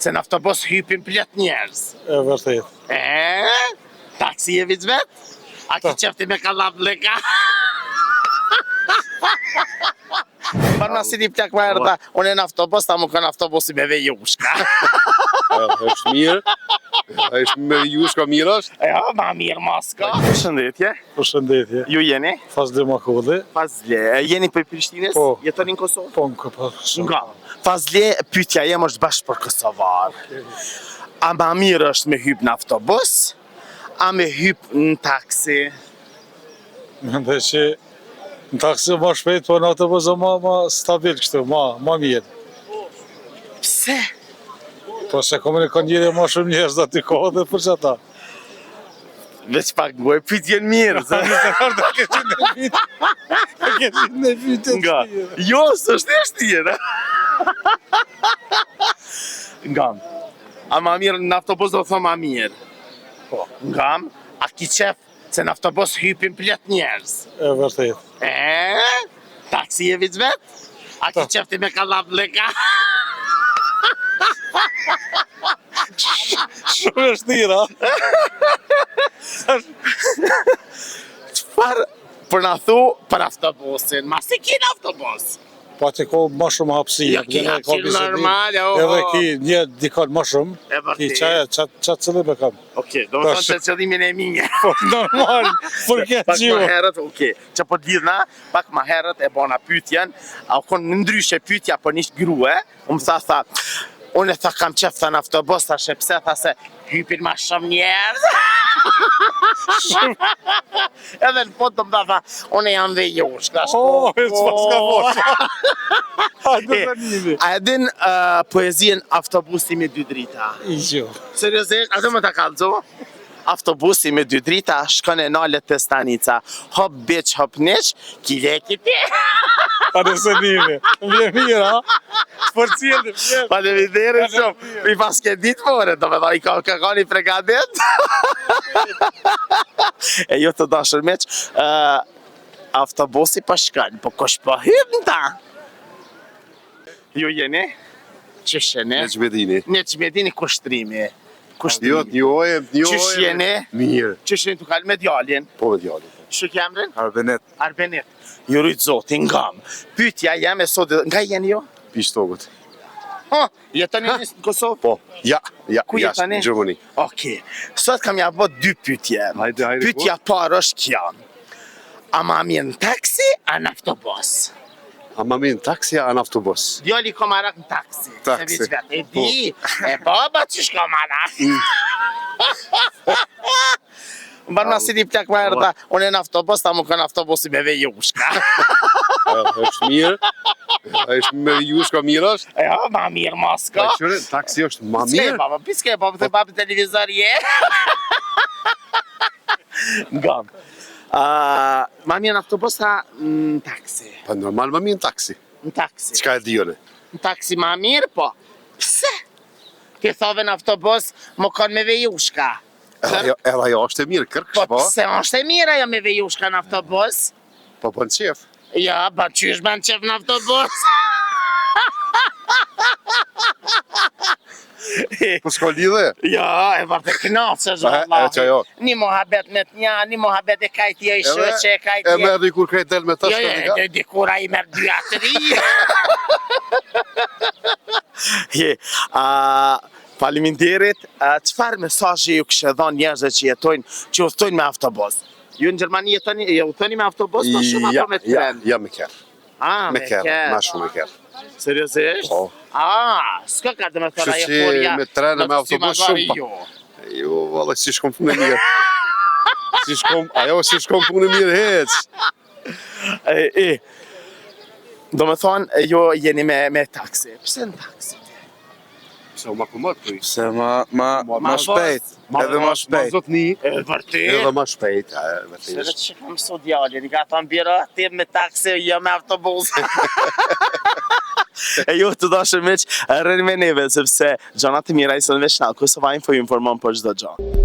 Se në autobus hypin plot njerëz. E vërtet. Taksi je vic vet? A ki qefti me kallap leka? Parma si një plak ma herëta, unë e në autobus, ta mu kanë autobusi me vejushka. është mirë. është me jushka mirë është? Ja, ma mirë maska. Përshëndetje. Përshëndetje. Ju jeni? Fazli Makulli. Fazle. Jeni për Prishtinës? Po. Jetoni në Kosovë? Po, në Kosovë. Nga. Fazle, pyetja jem është bashkë për Kosovar. A ma mirë është me hyp në autobus? A me hyp në taksi? Mendoj që në taksi ma shpejt, po në autobus ma stabil kështu, ma mirë. Pse? Po se komunikon njëri ma shumë njerëz dhe aty kohë dhe për që ata. Veç pak ngoj, pyetjen mirë. Nga. Jo, s'është e shtire. Nga. A ma mirë në autobus do thë ma mirë. Po. Nga. A ki qef se në autobus hypin plot njerëz. E vërtet. Taksi je vic vet? A ki qefti me kallap leka? Shumë e shtira. Qëfar për në thu për autobusin? Ma si ki në autobus? Pa që ko ma shumë hapësi. Ja ki hapësi normal, edhe ki një dikon ma shumë. E vërtet. Ki qatë cëllim e kam. Okej, do më thonë që qëllimin e minje. Po, normal, për këtë Pak ma gjivo. herët, okej, që po t'lidhna, pak ma herët e bona pyetjen, a u konë ndryshe pyetja për një grue, më tha, unë e tha kam qef tha në autobus, tha shepse, tha se hypin ma shumë njerëz. Edhe në fund të më tha, unë jam dhe jush, ka Oh, e s'ka fort. Hajde të njëmi. A e din poezien autobusi me dy drita? Jo. Seriozisht, a do më të kalzo? Autobusi me dy drita, shkon e nalet të stanica. Hop bitch, hop nish, kile kiti. Pa në se njëmi. Vje mirë, ha? Për cilë, vje. Pa në videre shumë, i pas ke ditë more, do me dha i ka një pregadet. E jo të dashër meq, autobusi pa shkon, po kush po hym ta? Ju jeni? Qëshjeni? Në Gjmedini. Ne Gjmedini kushtrimi. Jo, njojëm. Qysh jeni? Mirë. Qysh jeni të kalë me djalin? Po me djalin. Që kemrin? Arbenet. Arbenet. Ju rritë zotin, ngam. Pytja jam e sot, nga jeni jo? Pishtogët. Jetoni në Kosovë? Po. Ja. Ku jetoni? Në Gjermani. Okej. Sot kam ja bë dy pytje. Hajde. Pytja parë është kjo. A ma mirë në taksi, a në autobus? A ma mirë në taksi, a në autobus? Djali ka marak në taksi. Taksi. Se veç e di, e baba që shka marak. Më barë si një plak ma herëta, unë e në autobus, ta mu kanë autobusi me vejushka. është mirë. është me jushka mirë është? Ja, ma mirë maska. Pa qëre, taksi është ma Pse mirë. baba, piske baba, të baba televizor je. Ngam. Ma mirë në autobus, ta në taksi. Pa normal ma mirë në taksi. Në taksi. Qka e dione? Në taksi ma mirë, po. Pse? Ti thove në autobus, më kanë me vejushka. Edhe ajo është e mirë, kërksh, Po po. pse është e mirë ajo me vejushka në autobus? Po në qef. Ja, ba qysh ban qef në autobus? Po s'ka lidhe? Ja, e varte knaqë është E që ajo. Një mohabet me të një, një mohabet e kajtje i shëqe, E kajtje. merë dikur krejt del me të Jo, shkërnika? dikur a i merë dy atëri. Faleminderit, qëfar mesazhi ju kështë dhënë njerëzve që jetojnë, që udhtojnë me autobus? Ju në Gjermani udhtoni me autobus, ma shumë apo me tren? Ja, me kërë. Me kërë, ma shumë me kërë. Seriozisht? Po. S'ka ka dhe me thëra e Kështu që forja. me trenë me autobus shumë pa. Jo. Jo, valla, si shkom punë e mirë. Si shkom punë e mirë hec. Do me thonë, jo jeni me taksi. Pse në taksi? Pse u ma komod të i? Se ma shpejt, edhe ma Ma shpejt. zotni, E vërtet? edhe ma shpejt. Se dhe që kam sot djallin, i ka thonë bira, ti me taksi, jo me autobus. E ju të dashër miq, rrëni me neve, sepse gjanat e mira i së në veshnal, Kosova Info ju informon për çdo gjë.